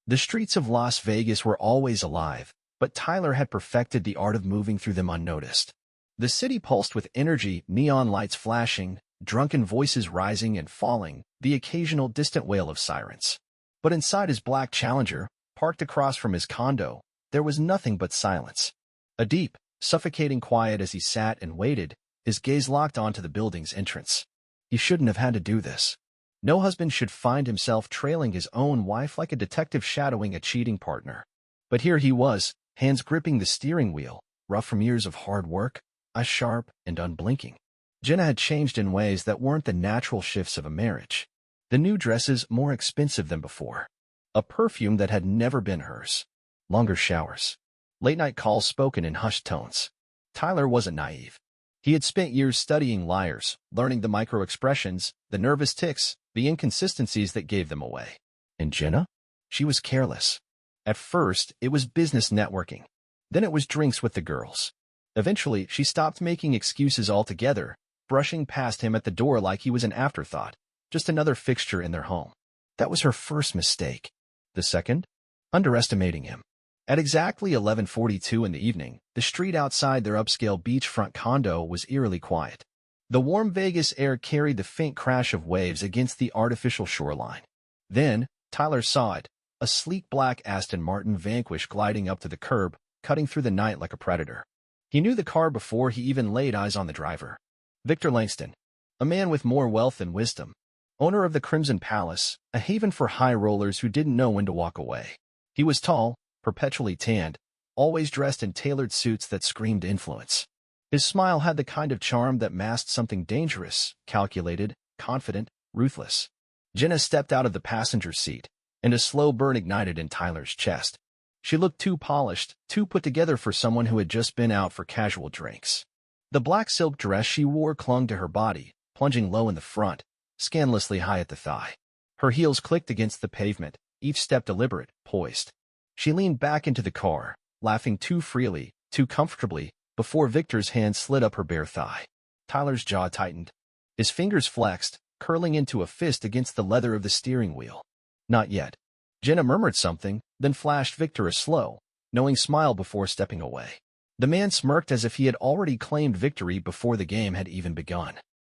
The streets of Las Vegas were always alive, but Tyler had perfected the art of moving through them unnoticed. The city pulsed with energy, neon lights flashing, drunken voices rising and falling, the occasional distant wail of sirens. But inside his black Challenger, parked across from his condo, there was nothing but silence. A deep, suffocating quiet as he sat and waited, his gaze locked onto the building's entrance. He shouldn't have had to do this. No husband should find himself trailing his own wife like a detective shadowing a cheating partner. But here he was, hands gripping the steering wheel, rough from years of hard work, eyes sharp and unblinking. Jenna had changed in ways that weren't the natural shifts of a marriage. The new dresses more expensive than before. A perfume that had never been hers. Longer showers. Late-night calls spoken in hushed tones. Tyler wasn't naive. He had spent years studying liars, learning the micro-expressions, the nervous tics, the inconsistencies that gave them away. And Jenna? She was careless. At first, it was business networking. Then it was drinks with the girls. Eventually, she stopped making excuses altogether, brushing past him at the door like he was an afterthought, just another fixture in their home. That was her first mistake. The second? Underestimating him. At exactly 11:42 in the evening, the street outside their upscale beachfront condo was eerily quiet. The warm Vegas air carried the faint crash of waves against the artificial shoreline. Then, Tyler saw it, a sleek black Aston Martin Vanquish gliding up to the curb, cutting through the night like a predator. He knew the car before he even laid eyes on the driver. Victor Langston, a man with more wealth than wisdom, owner of the Crimson Palace, a haven for high rollers who didn't know when to walk away. He was tall, perpetually tanned, always dressed in tailored suits that screamed influence. His smile had the kind of charm that masked something dangerous, calculated, confident, ruthless. Jenna stepped out of the passenger seat, and a slow burn ignited in Tyler's chest. She looked too polished, too put together for someone who had just been out for casual drinks. The black silk dress she wore clung to her body, plunging low in the front, scandalously high at the thigh. Her heels clicked against the pavement, each step deliberate, poised. She leaned back into the car, laughing too freely, too comfortably, before Victor's hand slid up her bare thigh. Tyler's jaw tightened. His fingers flexed, curling into a fist against the leather of the steering wheel. Not yet. Jenna murmured something, then flashed Victor a slow, knowing smile before stepping away. The man smirked as if he had already claimed victory before the game had even begun.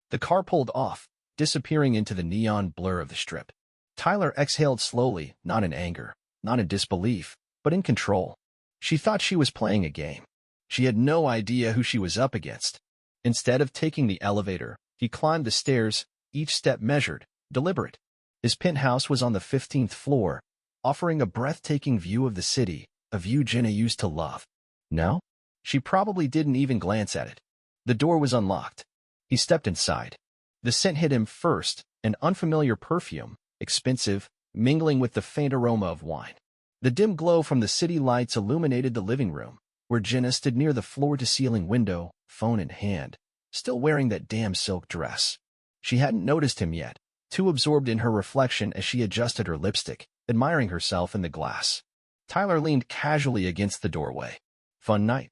The car pulled off, disappearing into the neon blur of the strip. Tyler exhaled slowly, not in anger, not in disbelief, but in control. She thought she was playing a game. She had no idea who she was up against. Instead of taking the elevator, he climbed the stairs, each step measured, deliberate. His penthouse was on the 15th floor, offering a breathtaking view of the city, a view Jenna used to love. No? She probably didn't even glance at it. The door was unlocked. He stepped inside. The scent hit him first, an unfamiliar perfume, expensive, mingling with the faint aroma of wine. The dim glow from the city lights illuminated the living room, where Jenna stood near the floor-to-ceiling window, phone in hand, still wearing that damn silk dress. She hadn't noticed him yet, too absorbed in her reflection as she adjusted her lipstick, admiring herself in the glass. Tyler leaned casually against the doorway. Fun night.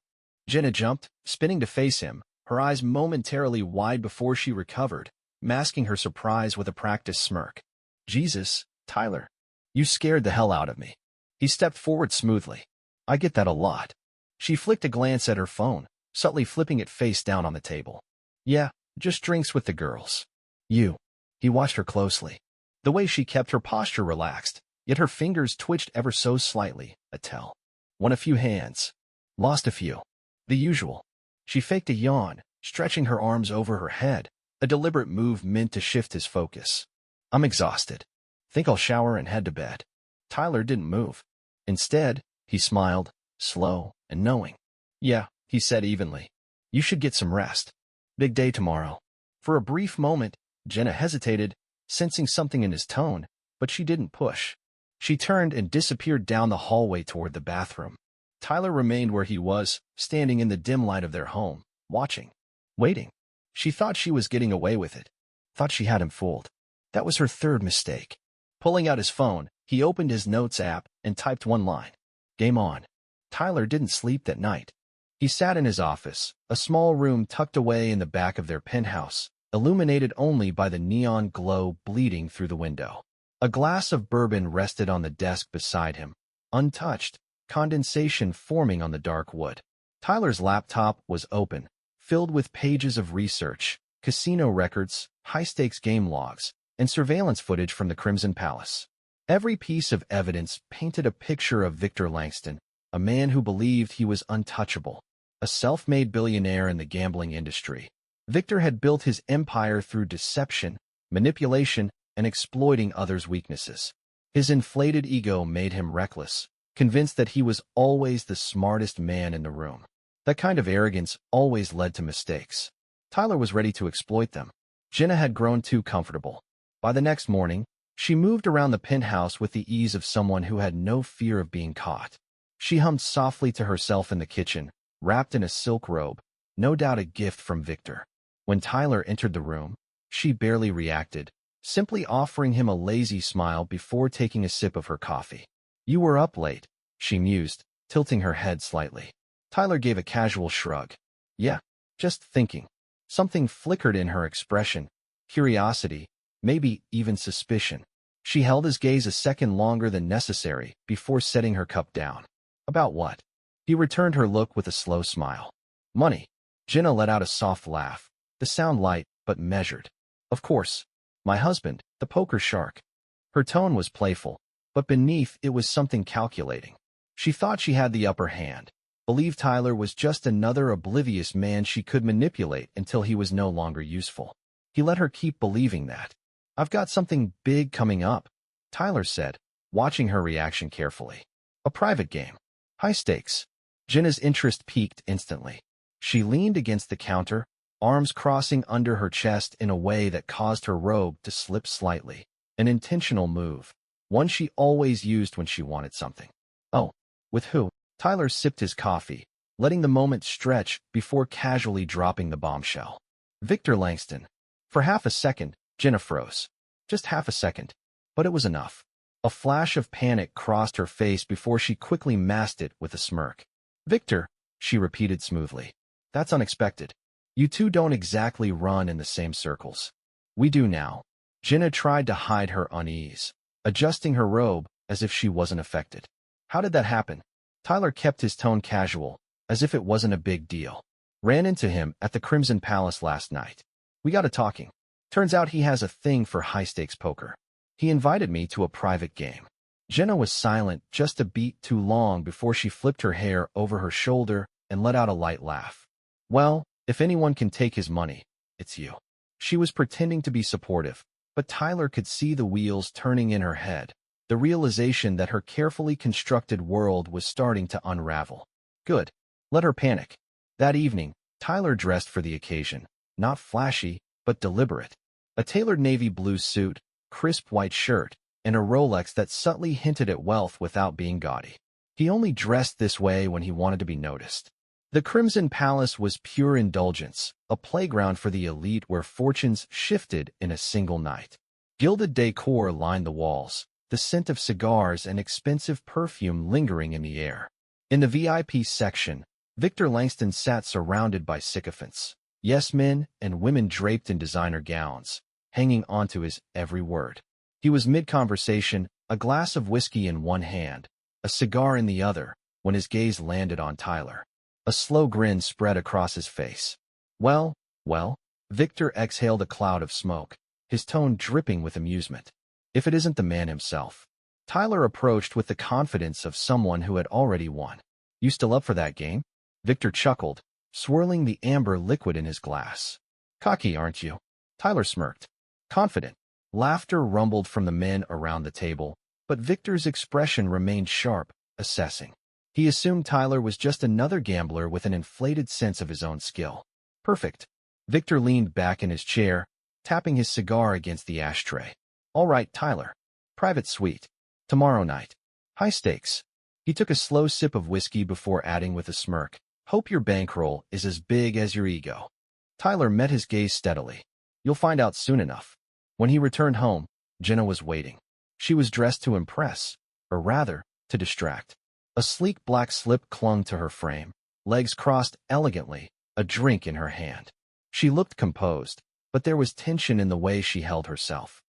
Jenna jumped, spinning to face him, her eyes momentarily wide before she recovered, masking her surprise with a practiced smirk. Jesus, Tyler. You scared the hell out of me. He stepped forward smoothly. I get that a lot. She flicked a glance at her phone, subtly flipping it face down on the table. Yeah, just drinks with the girls. You. He watched her closely. The way she kept her posture relaxed, yet her fingers twitched ever so slightly, a tell. Won a few hands. Lost a few. The usual. She faked a yawn, stretching her arms over her head, a deliberate move meant to shift his focus. I'm exhausted. Think I'll shower and head to bed. Tyler didn't move. Instead, he smiled, slow and knowing. Yeah, he said evenly. You should get some rest. Big day tomorrow. For a brief moment, Jenna hesitated, sensing something in his tone, but she didn't push. She turned and disappeared down the hallway toward the bathroom. Tyler remained where he was, standing in the dim light of their home, watching, waiting. She thought she was getting away with it. Thought she had him fooled. That was her third mistake. Pulling out his phone, he opened his notes app and typed one line. Game on. Tyler didn't sleep that night. He sat in his office, a small room tucked away in the back of their penthouse, illuminated only by the neon glow bleeding through the window. A glass of bourbon rested on the desk beside him, untouched, condensation forming on the dark wood. Tyler's laptop was open, filled with pages of research, casino records, high-stakes game logs, and surveillance footage from the Crimson Palace. Every piece of evidence painted a picture of Victor Langston, a man who believed he was untouchable, a self-made billionaire in the gambling industry. Victor had built his empire through deception, manipulation, and exploiting others' weaknesses. His inflated ego made him reckless, convinced that he was always the smartest man in the room. That kind of arrogance always led to mistakes. Tyler was ready to exploit them. Jenna had grown too comfortable. By the next morning, she moved around the penthouse with the ease of someone who had no fear of being caught. She hummed softly to herself in the kitchen, wrapped in a silk robe, no doubt a gift from Victor. When Tyler entered the room, she barely reacted, simply offering him a lazy smile before taking a sip of her coffee. "You were up late," she mused, tilting her head slightly. Tyler gave a casual shrug. "Yeah, just thinking." Something flickered in her expression, curiosity, maybe even suspicion. She held his gaze a second longer than necessary before setting her cup down. "About what?" He returned her look with a slow smile. "Money." Jenna let out a soft laugh, the sound light but measured. "Of course. My husband, the poker shark." Her tone was playful, but beneath it was something calculating. She thought she had the upper hand, believed Tyler was just another oblivious man she could manipulate until he was no longer useful. He let her keep believing that. "I've got something big coming up," Tyler said, watching her reaction carefully. "A private game. High stakes." Jenna's interest peaked instantly. She leaned against the counter, arms crossing under her chest in a way that caused her robe to slip slightly. An intentional move, one she always used when she wanted something. "Oh, with who?" Tyler sipped his coffee, letting the moment stretch before casually dropping the bombshell. "Victor Langston." For half a second, Jenna froze. Just half a second, but it was enough. A flash of panic crossed her face before she quickly masked it with a smirk. "Victor," she repeated smoothly. "That's unexpected. You two don't exactly run in the same circles." "We do now." Jenna tried to hide her unease, adjusting her robe as if she wasn't affected. "How did that happen?" Tyler kept his tone casual, as if it wasn't a big deal. "Ran into him at the Crimson Palace last night. We got to talking. Turns out he has a thing for high-stakes poker. He invited me to a private game." Jenna was silent just a beat too long before she flipped her hair over her shoulder and let out a light laugh. "Well, if anyone can take his money, it's you." She was pretending to be supportive, but Tyler could see the wheels turning in her head, the realization that her carefully constructed world was starting to unravel. Good. Let her panic. That evening, Tyler dressed for the occasion, not flashy, but deliberate. A tailored navy blue suit, crisp white shirt, and a Rolex that subtly hinted at wealth without being gaudy. He only dressed this way when he wanted to be noticed. The Crimson Palace was pure indulgence, a playground for the elite where fortunes shifted in a single night. Gilded decor lined the walls, the scent of cigars and expensive perfume lingering in the air. In the VIP section, Victor Langston sat surrounded by sycophants, yes men and women draped in designer gowns, hanging onto his every word. He was mid-conversation, a glass of whiskey in one hand, a cigar in the other, when his gaze landed on Tyler. A slow grin spread across his face. Well, Victor exhaled a cloud of smoke, his tone dripping with amusement. "If it isn't the man himself." Tyler approached with the confidence of someone who had already won. "You still up for that game?" Victor chuckled, swirling the amber liquid in his glass. "Cocky, aren't you?" Tyler smirked. "Confident." Laughter rumbled from the men around the table, but Victor's expression remained sharp, assessing. He assumed Tyler was just another gambler with an inflated sense of his own skill. "Perfect." Victor leaned back in his chair, tapping his cigar against the ashtray. "All right, Tyler. Private suite. Tomorrow night. High stakes." He took a slow sip of whiskey before adding with a smirk, "Hope your bankroll is as big as your ego." Tyler met his gaze steadily. "You'll find out soon enough." When he returned home, Jenna was waiting. She was dressed to impress, or rather, to distract. A sleek black slip clung to her frame, legs crossed elegantly, a drink in her hand. She looked composed, but there was tension in the way she held herself.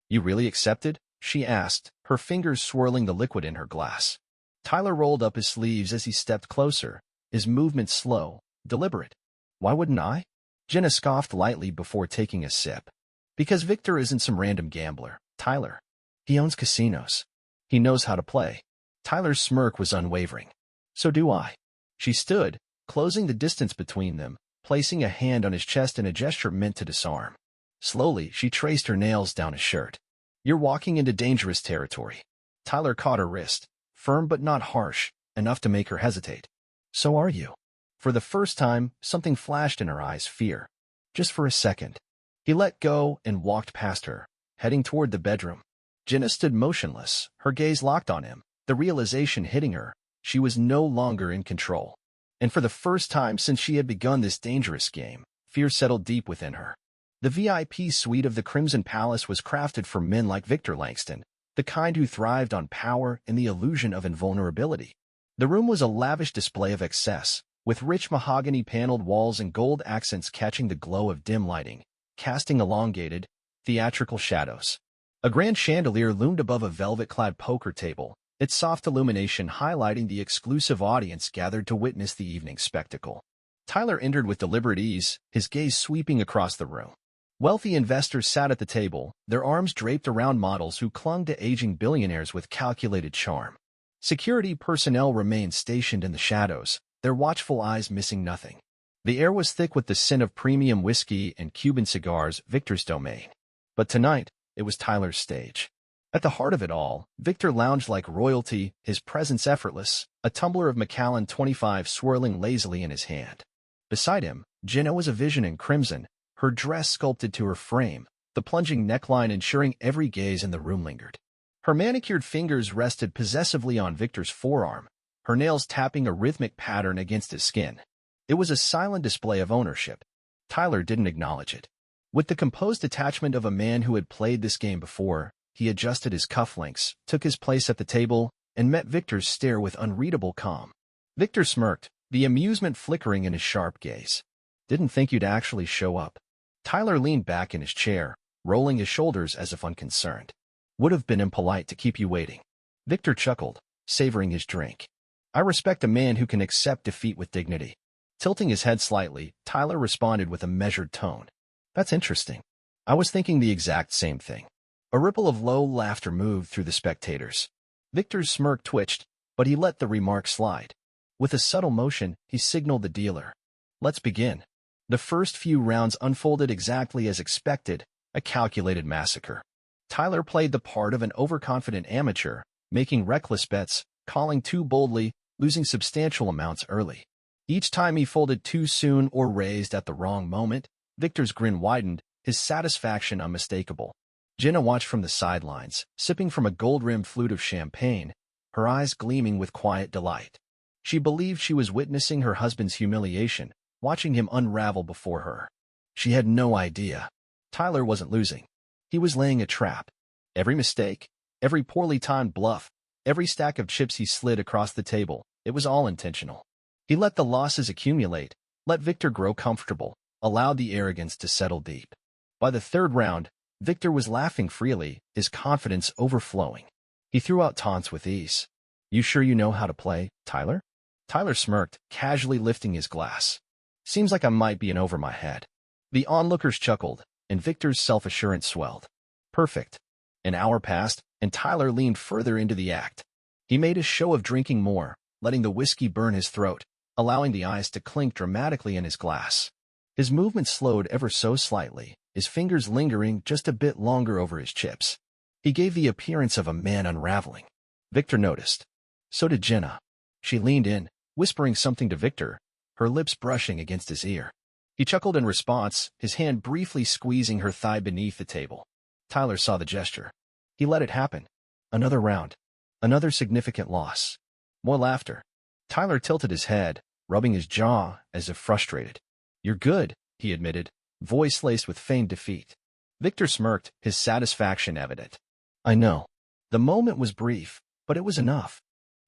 "You really accepted?" she asked, her fingers swirling the liquid in her glass. Tyler rolled up his sleeves as he stepped closer, his movements slow, deliberate. Why wouldn't I? Jenna scoffed lightly before taking a sip. Because Victor isn't some random gambler, Tyler. He owns casinos. He knows how to play. Tyler's smirk was unwavering. So do I. She stood, closing the distance between them, placing a hand on his chest in a gesture meant to disarm. Slowly, she traced her nails down his shirt. You're walking into dangerous territory. Tyler caught her wrist, firm but not harsh, enough to make her hesitate. So are you. For the first time, something flashed in her eyes, fear. Just for a second. He let go and walked past her, heading toward the bedroom. Jenna stood motionless, her gaze locked on him, the realization hitting her. She was no longer in control. And for the first time since she had begun this dangerous game, fear settled deep within her. The VIP suite of the Crimson Palace was crafted for men like Victor Langston, the kind who thrived on power and the illusion of invulnerability. The room was a lavish display of excess, with rich mahogany-paneled walls and gold accents catching the glow of dim lighting, casting elongated, theatrical shadows. A grand chandelier loomed above a velvet-clad poker table, its soft illumination highlighting the exclusive audience gathered to witness the evening's spectacle. Tyler entered with deliberate ease, his gaze sweeping across the room. Wealthy investors sat at the table, their arms draped around models who clung to aging billionaires with calculated charm. Security personnel remained stationed in the shadows, their watchful eyes missing nothing. The air was thick with the scent of premium whiskey and Cuban cigars, Victor's domain. But tonight, it was Tyler's stage. At the heart of it all, Victor lounged like royalty, his presence effortless, a tumbler of Macallan 25 swirling lazily in his hand. Beside him, Jenna was a vision in crimson, her dress sculpted to her frame, the plunging neckline ensuring every gaze in the room lingered. Her manicured fingers rested possessively on Victor's forearm, her nails tapping a rhythmic pattern against his skin. It was a silent display of ownership. Tyler didn't acknowledge it. With the composed detachment of a man who had played this game before, he adjusted his cufflinks, took his place at the table, and met Victor's stare with unreadable calm. Victor smirked, the amusement flickering in his sharp gaze. Didn't think you'd actually show up. Tyler leaned back in his chair, rolling his shoulders as if unconcerned. Would have been impolite to keep you waiting. Victor chuckled, savoring his drink. I respect a man who can accept defeat with dignity. Tilting his head slightly, Tyler responded with a measured tone. That's interesting. I was thinking the exact same thing. A ripple of low laughter moved through the spectators. Victor's smirk twitched, but he let the remark slide. With a subtle motion, he signaled the dealer. Let's begin. The first few rounds unfolded exactly as expected, a calculated massacre. Tyler played the part of an overconfident amateur, making reckless bets, calling too boldly, losing substantial amounts early. Each time he folded too soon or raised at the wrong moment, Victor's grin widened, his satisfaction unmistakable. Jenna watched from the sidelines, sipping from a gold-rimmed flute of champagne, her eyes gleaming with quiet delight. She believed she was witnessing her husband's humiliation, watching him unravel before her. She had no idea. Tyler wasn't losing. He was laying a trap. Every mistake, every poorly timed bluff, every stack of chips he slid across the table, it was all intentional. He let the losses accumulate, let Victor grow comfortable, allowed the arrogance to settle deep. By the third round, Victor was laughing freely, his confidence overflowing. He threw out taunts with ease. You sure you know how to play, Tyler? Tyler smirked, casually lifting his glass. Seems like I might be in over my head. The onlookers chuckled, and Victor's self-assurance swelled. Perfect. An hour passed, and Tyler leaned further into the act. He made a show of drinking more, letting the whiskey burn his throat, allowing the ice to clink dramatically in his glass. His movements slowed ever so slightly, his fingers lingering just a bit longer over his chips. He gave the appearance of a man unraveling. Victor noticed. So did Jenna. She leaned in, whispering something to Victor, her lips brushing against his ear. He chuckled in response, his hand briefly squeezing her thigh beneath the table. Tyler saw the gesture. He let it happen. Another round. Another significant loss. More laughter. Tyler tilted his head, rubbing his jaw as if frustrated. You're good, he admitted, voice laced with feigned defeat. Victor smirked, his satisfaction evident. I know. The moment was brief, but it was enough.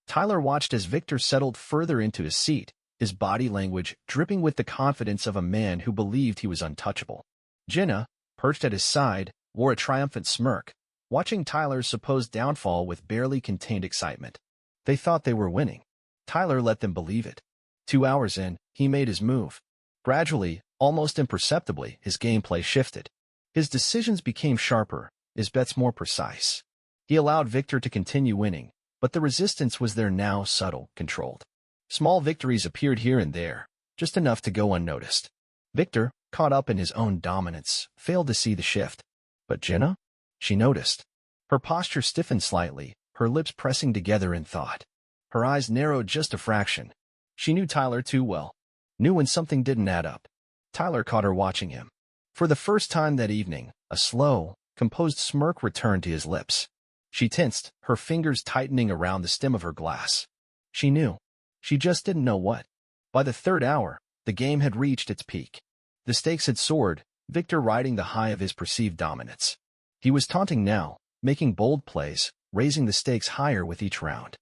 Tyler watched as Victor settled further into his seat, his body language dripping with the confidence of a man who believed he was untouchable. Jenna, perched at his side, wore a triumphant smirk, watching Tyler's supposed downfall with barely contained excitement. They thought they were winning. Tyler let them believe it. 2 hours in, he made his move. Gradually, almost imperceptibly, his gameplay shifted. His decisions became sharper, his bets more precise. He allowed Victor to continue winning, but the resistance was there now, subtle, controlled. Small victories appeared here and there, just enough to go unnoticed. Victor, caught up in his own dominance, failed to see the shift. But Jenna? She noticed. Her posture stiffened slightly, her lips pressing together in thought. Her eyes narrowed just a fraction. She knew Tyler too well. Knew when something didn't add up. Tyler caught her watching him. For the first time that evening, a slow, composed smirk returned to his lips. She tensed, her fingers tightening around the stem of her glass. She knew. She just didn't know what. By the third hour, the game had reached its peak. The stakes had soared, Victor riding the high of his perceived dominance. He was taunting now, making bold plays, raising the stakes higher with each round.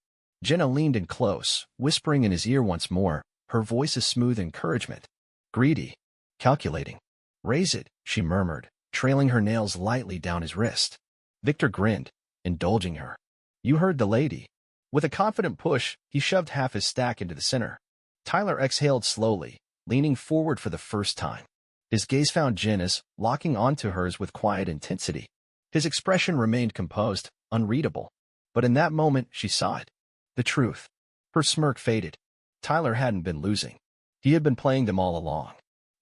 Jenna leaned in close, whispering in his ear once more, her voice a smooth encouragement. Greedy. Calculating. Raise it, she murmured, trailing her nails lightly down his wrist. Victor grinned, indulging her. You heard the lady. With a confident push, he shoved half his stack into the center. Tyler exhaled slowly, leaning forward for the first time. His gaze found Jenna's, locking onto hers with quiet intensity. His expression remained composed, unreadable. But in that moment, she saw it. The truth. Her smirk faded. Tyler hadn't been losing. He had been playing them all along.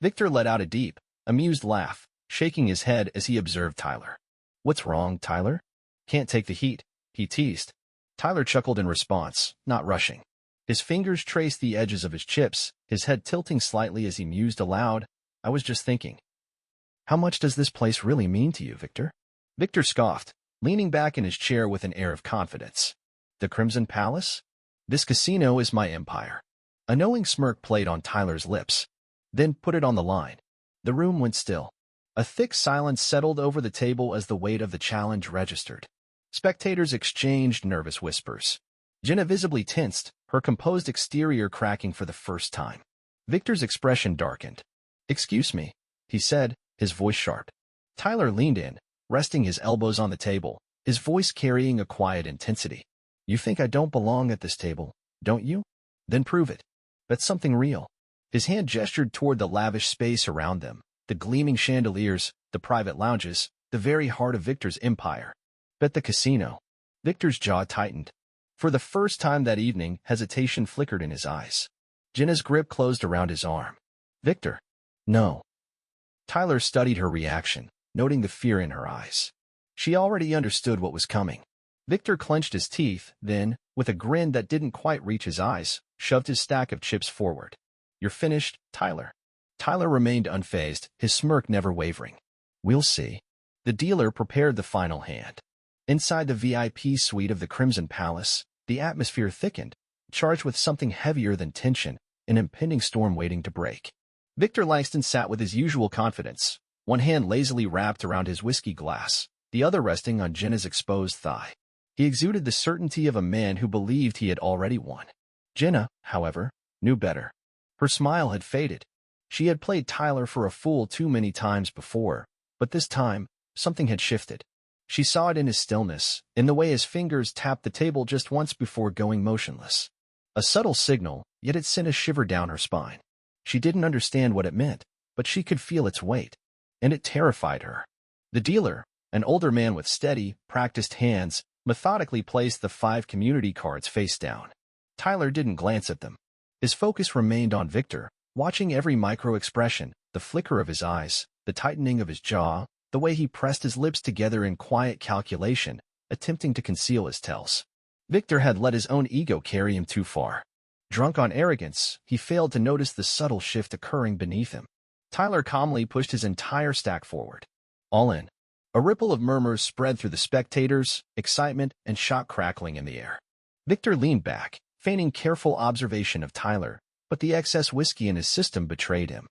Victor let out a deep, amused laugh, shaking his head as he observed Tyler. What's wrong, Tyler? Can't take the heat, he teased. Tyler chuckled in response, not rushing. His fingers traced the edges of his chips, his head tilting slightly as he mused aloud. I was just thinking. How much does this place really mean to you, Victor? Victor scoffed, leaning back in his chair with an air of confidence. The Crimson Palace? This casino is my empire. A knowing smirk played on Tyler's lips. Then put it on the line. The room went still. A thick silence settled over the table as the weight of the challenge registered. Spectators exchanged nervous whispers. Jenna visibly tensed, her composed exterior cracking for the first time. Victor's expression darkened. Excuse me, he said, his voice sharp. Tyler leaned in, resting his elbows on the table, his voice carrying a quiet intensity. You think I don't belong at this table, don't you? Then prove it. Bet something real. His hand gestured toward the lavish space around them, the gleaming chandeliers, the private lounges, the very heart of Victor's empire. Bet the casino. Victor's jaw tightened. For the first time that evening, hesitation flickered in his eyes. Jenna's grip closed around his arm. Victor. No. Tyler studied her reaction, noting the fear in her eyes. She already understood what was coming. Victor clenched his teeth, then, with a grin that didn't quite reach his eyes, shoved his stack of chips forward. You're finished, Tyler. Tyler remained unfazed, his smirk never wavering. We'll see. The dealer prepared the final hand. Inside the VIP suite of the Crimson Palace, the atmosphere thickened, charged with something heavier than tension, an impending storm waiting to break. Victor Langston sat with his usual confidence, one hand lazily wrapped around his whiskey glass, the other resting on Jenna's exposed thigh. He exuded the certainty of a man who believed he had already won. Jenna, however, knew better. Her smile had faded. She had played Tyler for a fool too many times before, but this time, something had shifted. She saw it in his stillness, in the way his fingers tapped the table just once before going motionless. A subtle signal, yet it sent a shiver down her spine. She didn't understand what it meant, but she could feel its weight, and it terrified her. The dealer, an older man with steady, practiced hands, methodically placed the 5 community cards face down. Tyler didn't glance at them. His focus remained on Victor, watching every micro-expression, the flicker of his eyes, the tightening of his jaw, the way he pressed his lips together in quiet calculation, attempting to conceal his tells. Victor had let his own ego carry him too far. Drunk on arrogance, he failed to notice the subtle shift occurring beneath him. Tyler calmly pushed his entire stack forward. All in. A ripple of murmurs spread through the spectators, excitement and shock crackling in the air. Victor leaned back, feigning careful observation of Tyler, but the excess whiskey in his system betrayed him.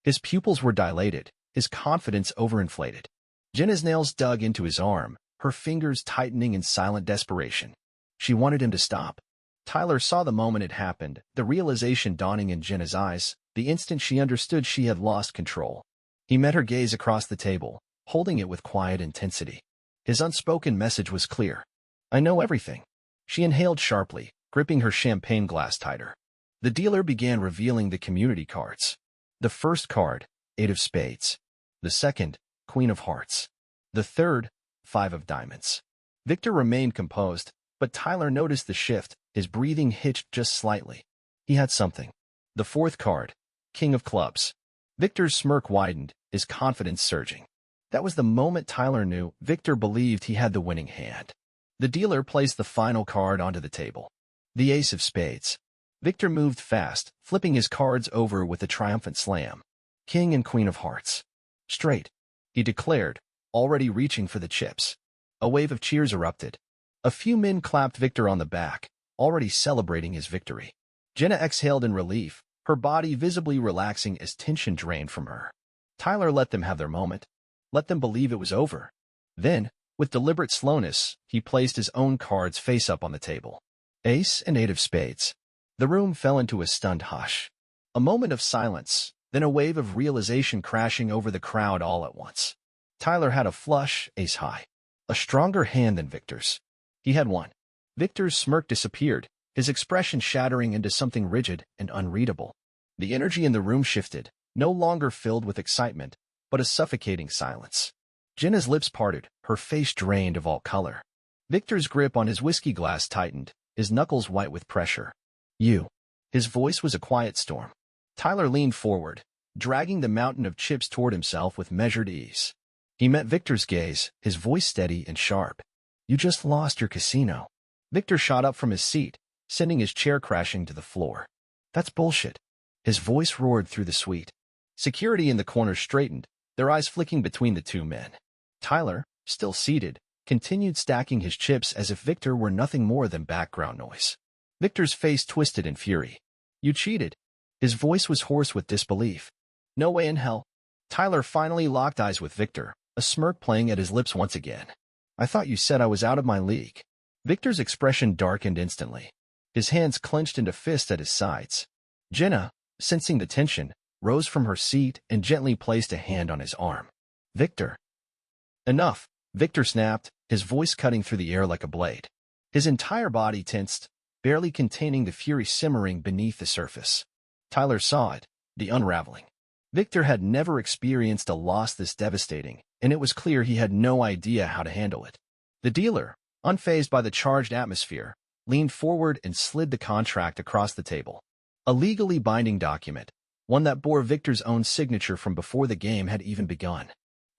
His pupils were dilated, his confidence overinflated. Jenna's nails dug into his arm, her fingers tightening in silent desperation. She wanted him to stop. Tyler saw the moment it happened, the realization dawning in Jenna's eyes, the instant she understood she had lost control. He met her gaze across the table, holding it with quiet intensity. His unspoken message was clear. I know everything. She inhaled sharply, gripping her champagne glass tighter. The dealer began revealing the community cards. The first card, 8 of Spades. The second, Queen of Hearts. The third, 5 of Diamonds. Victor remained composed, but Tyler noticed the shift. His breathing hitched just slightly. He had something. The fourth card, King of Clubs. Victor's smirk widened, his confidence surging. That was the moment Tyler knew Victor believed he had the winning hand. The dealer placed the final card onto the table. The Ace of Spades. Victor moved fast, flipping his cards over with a triumphant slam. King and Queen of Hearts. Straight, he declared, already reaching for the chips. A wave of cheers erupted. A few men clapped Victor on the back, already celebrating his victory. Jenna exhaled in relief, her body visibly relaxing as tension drained from her. Tyler let them have their moment. Let them believe it was over. Then, with deliberate slowness, he placed his own cards face up on the table. Ace and 8 of Spades. The room fell into a stunned hush. A moment of silence, then a wave of realization crashing over the crowd all at once. Tyler had a flush, ace high. A stronger hand than Victor's. He had won. Victor's smirk disappeared, his expression shattering into something rigid and unreadable. The energy in the room shifted, no longer filled with excitement, but a suffocating silence. Jenna's lips parted, her face drained of all color. Victor's grip on his whiskey glass tightened, his knuckles white with pressure. You. His voice was a quiet storm. Tyler leaned forward, dragging the mountain of chips toward himself with measured ease. He met Victor's gaze, his voice steady and sharp. You just lost your casino. Victor shot up from his seat, sending his chair crashing to the floor. That's bullshit. His voice roared through the suite. Security in the corner straightened, their eyes flicking between the two men. Tyler, still seated, continued stacking his chips as if Victor were nothing more than background noise. Victor's face twisted in fury. You cheated. His voice was hoarse with disbelief. No way in hell. Tyler finally locked eyes with Victor, a smirk playing at his lips once again. I thought you said I was out of my league. Victor's expression darkened instantly. His hands clenched into fists at his sides. Jenna, sensing the tension, rose from her seat and gently placed a hand on his arm. Victor. Enough, Victor snapped, his voice cutting through the air like a blade. His entire body tensed, barely containing the fury simmering beneath the surface. Tyler saw it, the unraveling. Victor had never experienced a loss this devastating, and it was clear he had no idea how to handle it. The dealer, unfazed by the charged atmosphere, leaned forward and slid the contract across the table. A legally binding document, one that bore Victor's own signature from before the game had even begun.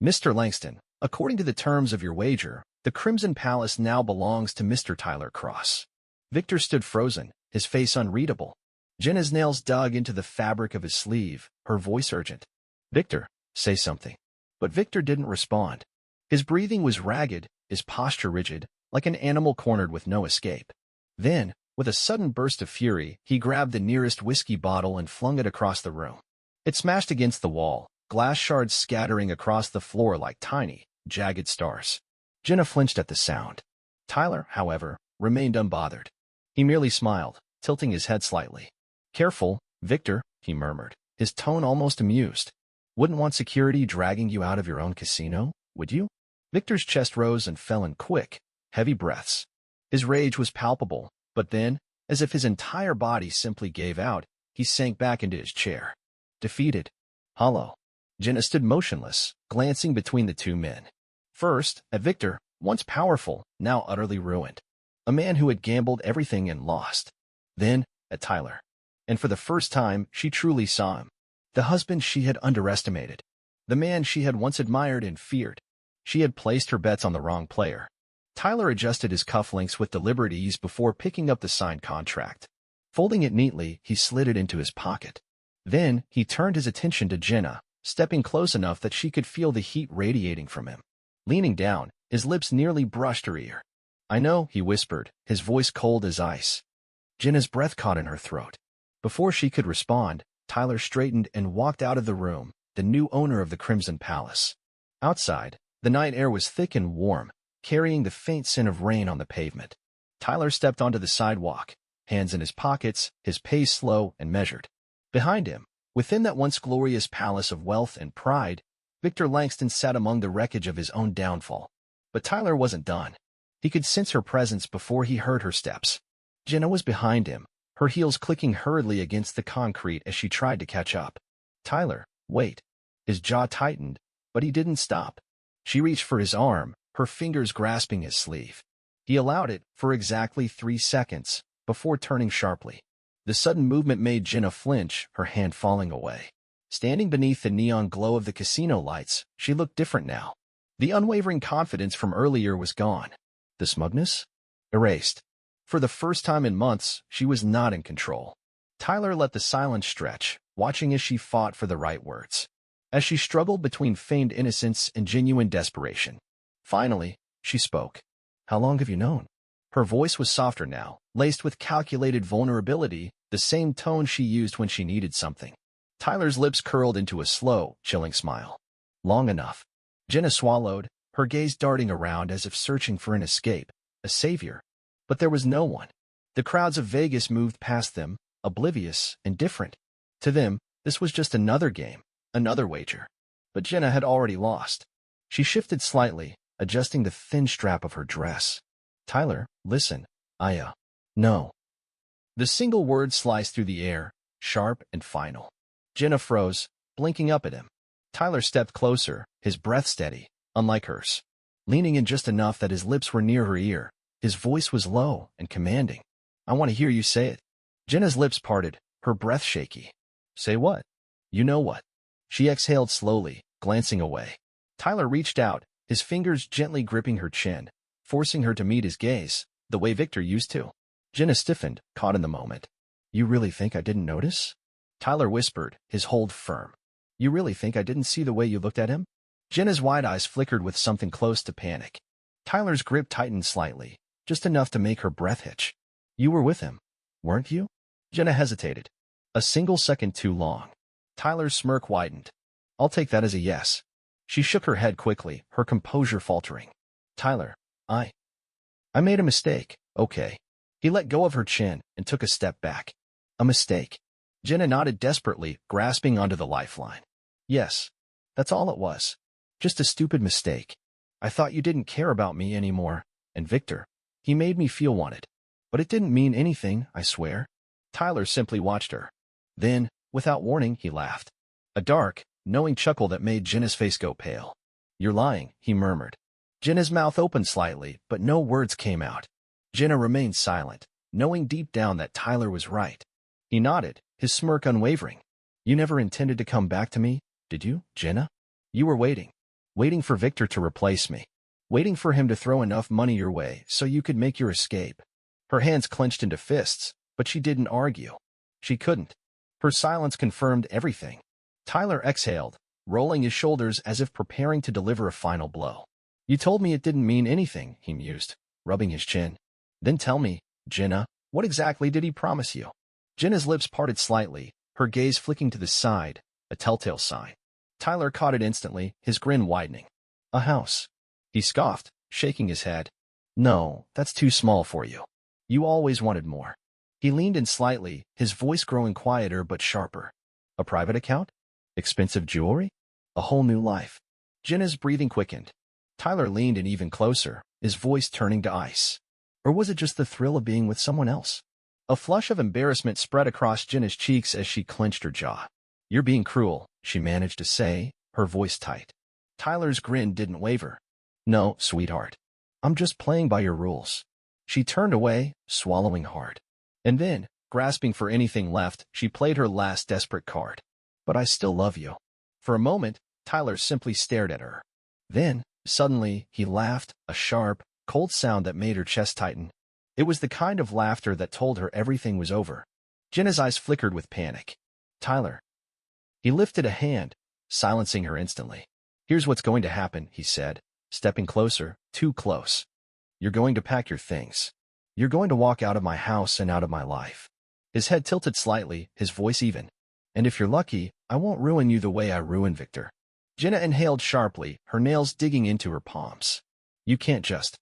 Mr. Langston, according to the terms of your wager, the Crimson Palace now belongs to Mr. Tyler Cross. Victor stood frozen, his face unreadable. Jenna's nails dug into the fabric of his sleeve, her voice urgent. Victor, say something. But Victor didn't respond. His breathing was ragged, his posture rigid, like an animal cornered with no escape. Then, with a sudden burst of fury, he grabbed the nearest whiskey bottle and flung it across the room. It smashed against the wall, glass shards scattering across the floor like tiny, jagged stars. Jenna flinched at the sound. Tyler, however, remained unbothered. He merely smiled, tilting his head slightly. Careful, Victor, he murmured, his tone almost amused. Wouldn't want security dragging you out of your own casino, would you? Victor's chest rose and fell in quick, heavy breaths. His rage was palpable, but then, as if his entire body simply gave out, he sank back into his chair. Defeated. Hollow. Jenna stood motionless, glancing between the two men. First, at Victor, once powerful, now utterly ruined. A man who had gambled everything and lost. Then, at Tyler. And for the first time, she truly saw him. The husband she had underestimated. The man she had once admired and feared. She had placed her bets on the wrong player. Tyler adjusted his cufflinks with deliberate ease before picking up the signed contract. Folding it neatly, he slid it into his pocket. Then, he turned his attention to Jenna, stepping close enough that she could feel the heat radiating from him. Leaning down, his lips nearly brushed her ear. I know, he whispered, his voice cold as ice. Jenna's breath caught in her throat. Before she could respond, Tyler straightened and walked out of the room, the new owner of the Crimson Palace. Outside, the night air was thick and warm, carrying the faint scent of rain on the pavement. Tyler stepped onto the sidewalk, hands in his pockets, his pace slow and measured. Behind him, within that once glorious palace of wealth and pride, Victor Langston sat among the wreckage of his own downfall. But Tyler wasn't done. He could sense her presence before he heard her steps. Jenna was behind him, her heels clicking hurriedly against the concrete as she tried to catch up. Tyler, wait. His jaw tightened, but he didn't stop. She reached for his arm, her fingers grasping his sleeve. He allowed it for exactly 3 seconds, before turning sharply. The sudden movement made Jenna flinch, her hand falling away. Standing beneath the neon glow of the casino lights, she looked different now. The unwavering confidence from earlier was gone. The smugness? Erased. For the first time in months, she was not in control. Tyler let the silence stretch, watching as she fought for the right words. As she struggled between feigned innocence and genuine desperation. Finally, she spoke. How long have you known? Her voice was softer now, laced with calculated vulnerability, the same tone she used when she needed something. Tyler's lips curled into a slow, chilling smile. Long enough. Jenna swallowed, her gaze darting around as if searching for an escape, a savior. But there was no one. The crowds of Vegas moved past them, oblivious, indifferent. To them, this was just another game, another wager. But Jenna had already lost. She shifted slightly, adjusting the thin strap of her dress. Tyler, listen. No. The single word sliced through the air, sharp and final. Jenna froze, blinking up at him. Tyler stepped closer, his breath steady, unlike hers. Leaning in just enough that his lips were near her ear, his voice was low and commanding. I want to hear you say it. Jenna's lips parted, her breath shaky. Say what? You know what? She exhaled slowly, glancing away. Tyler reached out, his fingers gently gripping her chin, forcing her to meet his gaze, the way Victor used to. Jenna stiffened, caught in the moment. You really think I didn't notice? Tyler whispered, his hold firm. You really think I didn't see the way you looked at him? Jenna's wide eyes flickered with something close to panic. Tyler's grip tightened slightly, just enough to make her breath hitch. You were with him, weren't you? Jenna hesitated. A single second too long. Tyler's smirk widened. I'll take that as a yes. She shook her head quickly, her composure faltering. Tyler, I made a mistake, okay. He let go of her chin and took a step back. A mistake. Jenna nodded desperately, grasping onto the lifeline. Yes, that's all it was. Just a stupid mistake. I thought you didn't care about me anymore, and Victor. He made me feel wanted. But it didn't mean anything, I swear. Tyler simply watched her. Then, without warning, he laughed. A dark, knowing chuckle that made Jenna's face go pale. You're lying, he murmured. Jenna's mouth opened slightly, but no words came out. Jenna remained silent, knowing deep down that Tyler was right. He nodded, his smirk unwavering. You never intended to come back to me, did you, Jenna? You were waiting. Waiting for Victor to replace me. Waiting for him to throw enough money your way so you could make your escape. Her hands clenched into fists, but she didn't argue. She couldn't. Her silence confirmed everything. Tyler exhaled, rolling his shoulders as if preparing to deliver a final blow. You told me it didn't mean anything, he mused, rubbing his chin. Then tell me, Jenna, what exactly did he promise you? Jenna's lips parted slightly, her gaze flicking to the side, a telltale sign. Tyler caught it instantly, his grin widening. A house. He scoffed, shaking his head. No, that's too small for you. You always wanted more. He leaned in slightly, his voice growing quieter but sharper. A private account? Expensive jewelry? A whole new life. Jenna's breathing quickened. Tyler leaned in even closer, his voice turning to ice. Or was it just the thrill of being with someone else? A flush of embarrassment spread across Jenna's cheeks as she clenched her jaw. You're being cruel, she managed to say, her voice tight. Tyler's grin didn't waver. No, sweetheart. I'm just playing by your rules. She turned away, swallowing hard. And then, grasping for anything left, she played her last desperate card. But I still love you. For a moment, Tyler simply stared at her. Then, suddenly, he laughed, a sharp, cold sound that made her chest tighten. It was the kind of laughter that told her everything was over. Jenna's eyes flickered with panic. Tyler. He lifted a hand, silencing her instantly. Here's what's going to happen, he said, stepping closer, too close. You're going to pack your things. You're going to walk out of my house and out of my life. His head tilted slightly, his voice even. And if you're lucky, I won't ruin you the way I ruined Victor. Jenna inhaled sharply, her nails digging into her palms. You can't just.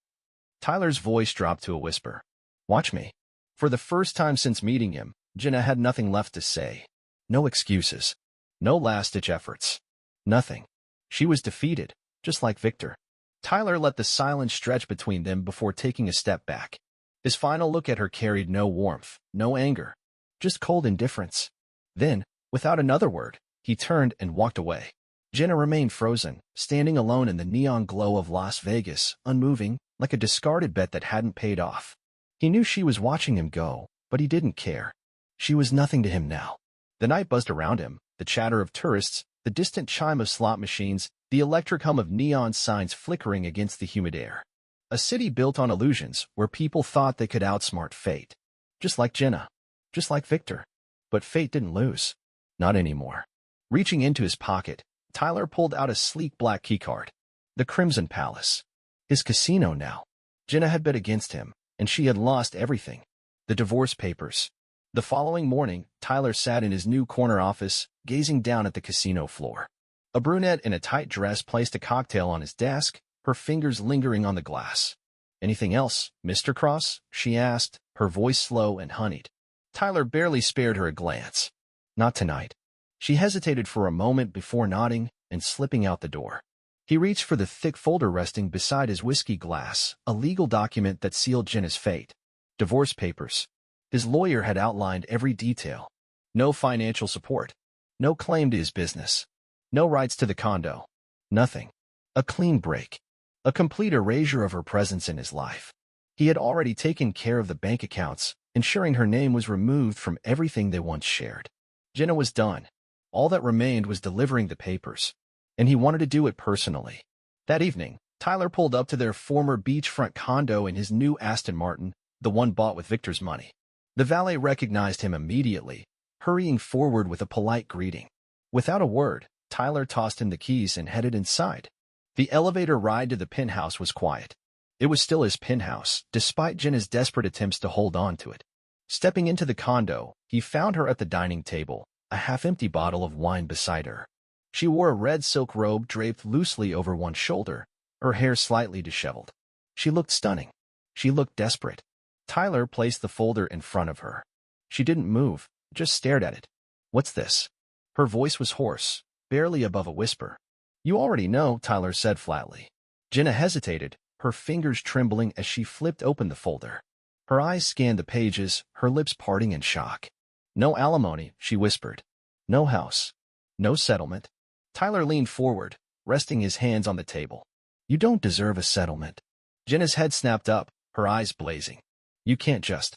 Tyler's voice dropped to a whisper. Watch me. For the first time since meeting him, Jenna had nothing left to say. No excuses. No last-ditch efforts. Nothing. She was defeated, just like Victor. Tyler let the silence stretch between them before taking a step back. His final look at her carried no warmth, no anger, just cold indifference. Then, without another word, he turned and walked away. Jenna remained frozen, standing alone in the neon glow of Las Vegas, unmoving, like a discarded bet that hadn't paid off. He knew she was watching him go, but he didn't care. She was nothing to him now. The night buzzed around him, the chatter of tourists, the distant chime of slot machines, the electric hum of neon signs flickering against the humid air. A city built on illusions, where people thought they could outsmart fate. Just like Jenna. Just like Victor. But fate didn't lose. Not anymore. Reaching into his pocket, Tyler pulled out a sleek black keycard. The Crimson Palace. His casino now. Jenna had bet against him, and she had lost everything. The divorce papers. The following morning, Tyler sat in his new corner office, gazing down at the casino floor. A brunette in a tight dress placed a cocktail on his desk, her fingers lingering on the glass. "Anything else, Mr. Cross?" she asked, her voice slow and honeyed. Tyler barely spared her a glance. "Not tonight." She hesitated for a moment before nodding and slipping out the door. He reached for the thick folder resting beside his whiskey glass, a legal document that sealed Jenna's fate. Divorce papers. His lawyer had outlined every detail. No financial support. No claim to his business. No rights to the condo. Nothing. A clean break. A complete erasure of her presence in his life. He had already taken care of the bank accounts, ensuring her name was removed from everything they once shared. Jenna was done. All that remained was delivering the papers, and he wanted to do it personally. That evening, Tyler pulled up to their former beachfront condo in his new Aston Martin, the one bought with Victor's money. The valet recognized him immediately, hurrying forward with a polite greeting. Without a word, Tyler tossed him the keys and headed inside. The elevator ride to the penthouse was quiet. It was still his penthouse, despite Jenna's desperate attempts to hold on to it. Stepping into the condo, he found her at the dining table, a half-empty bottle of wine beside her. She wore a red silk robe draped loosely over one shoulder, her hair slightly disheveled. She looked stunning. She looked desperate. Tyler placed the folder in front of her. She didn't move, just stared at it. "What's this?" Her voice was hoarse, barely above a whisper. "You already know," Tyler said flatly. Jenna hesitated, her fingers trembling as she flipped open the folder. Her eyes scanned the pages, her lips parting in shock. "No alimony," she whispered. "No house. No settlement." Tyler leaned forward, resting his hands on the table. "You don't deserve a settlement." Jenna's head snapped up, her eyes blazing. "You can't just—"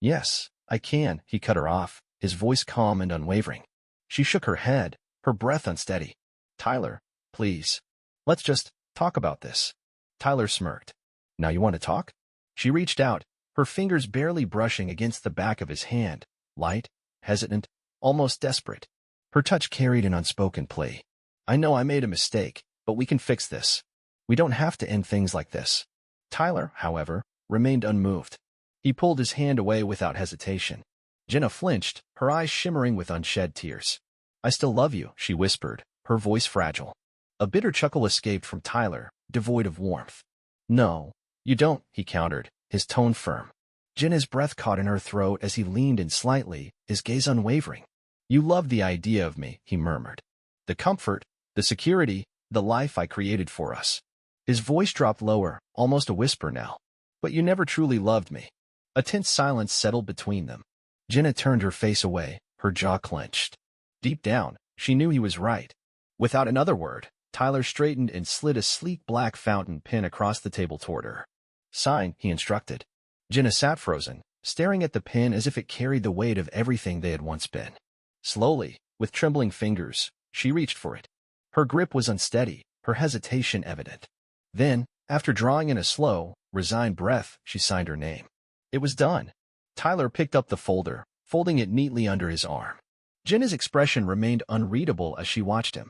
"Yes, I can," he cut her off, his voice calm and unwavering. She shook her head, her breath unsteady. "Tyler, please. Let's just talk about this." Tyler smirked. "Now you want to talk?" She reached out, her fingers barely brushing against the back of his hand, light, hesitant, almost desperate. Her touch carried an unspoken plea. "I know I made a mistake, but we can fix this. We don't have to end things like this." Tyler, however, remained unmoved. He pulled his hand away without hesitation. Jenna flinched, her eyes shimmering with unshed tears. "I still love you," she whispered, her voice fragile. A bitter chuckle escaped from Tyler, devoid of warmth. "No, you don't," he countered, his tone firm. Jenna's breath caught in her throat as he leaned in slightly, his gaze unwavering. "You love the idea of me," he murmured. "The comfort, the security, the life I created for us." His voice dropped lower, almost a whisper now. "But you never truly loved me." A tense silence settled between them. Jenna turned her face away, her jaw clenched. Deep down, she knew he was right. Without another word, Tyler straightened and slid a sleek black fountain pen across the table toward her. "Sign," he instructed. Jenna sat frozen, staring at the pen as if it carried the weight of everything they had once been. Slowly, with trembling fingers, she reached for it. Her grip was unsteady, her hesitation evident. Then, after drawing in a slow, resigned breath, she signed her name. It was done. Tyler picked up the folder, folding it neatly under his arm. Jenna's expression remained unreadable as she watched him.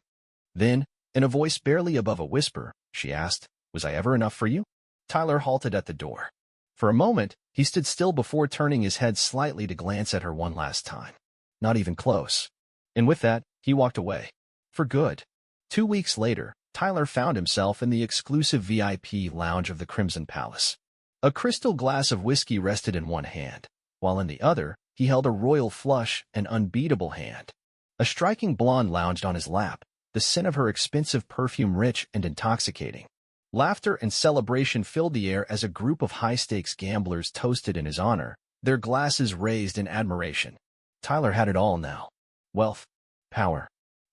Then, in a voice barely above a whisper, she asked, "Was I ever enough for you?" Tyler halted at the door. For a moment, he stood still before turning his head slightly to glance at her one last time. Not even close. And with that, he walked away. For good. 2 weeks later, Tyler found himself in the exclusive VIP lounge of the Crimson Palace. A crystal glass of whiskey rested in one hand, while in the other, he held a royal flush, an unbeatable hand. A striking blonde lounged on his lap, the scent of her expensive perfume rich and intoxicating. Laughter and celebration filled the air as a group of high-stakes gamblers toasted in his honor, their glasses raised in admiration. Tyler had it all now. Wealth, power,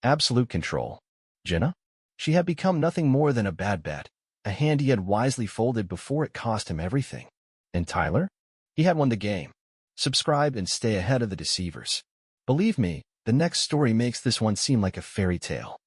absolute control. Jenna? She had become nothing more than a bad bet, a hand he had wisely folded before it cost him everything. And Tyler? He had won the game. Subscribe and stay ahead of the deceivers. Believe me, the next story makes this one seem like a fairy tale.